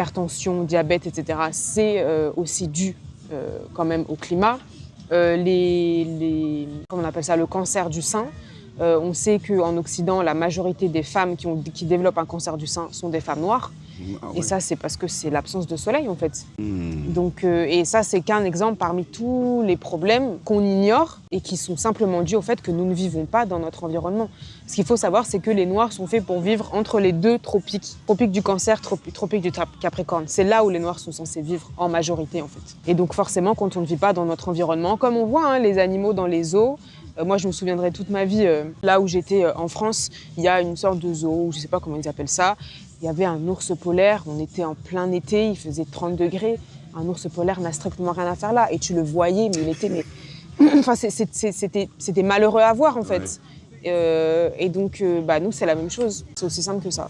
Hypertension, diabète, etc., c'est aussi dû quand même au climat. Comment on appelle ça, le cancer du sein. On sait qu'en Occident, la majorité des femmes qui développent un cancer du sein sont des femmes noires. Ah Et ouais. ça, c'est parce que c'est l'absence de soleil, en fait. Donc, et ça, c'est qu'un exemple parmi tous les problèmes qu'on ignore et qui sont simplement dus au fait que nous ne vivons pas dans notre environnement. Ce qu'il faut savoir, c'est que les Noirs sont faits pour vivre entre les deux tropiques. Tropique du Cancer, tropique du Capricorne. C'est là où les Noirs sont censés vivre en majorité, en fait. Et donc, forcément, quand on ne vit pas dans notre environnement, comme on voit les animaux dans les zoos, moi, je me souviendrai toute ma vie, là où j'étais en France, il y a une sorte de zoo, je ne sais pas comment ils appellent ça. Il y avait un ours polaire, on était en plein été, il faisait 30 degrés. Un ours polaire n'a strictement rien à faire là. Et tu le voyais, mais il était... Enfin, c'était malheureux à voir, en fait. Ouais. Et donc, nous, c'est la même chose. C'est aussi simple que ça.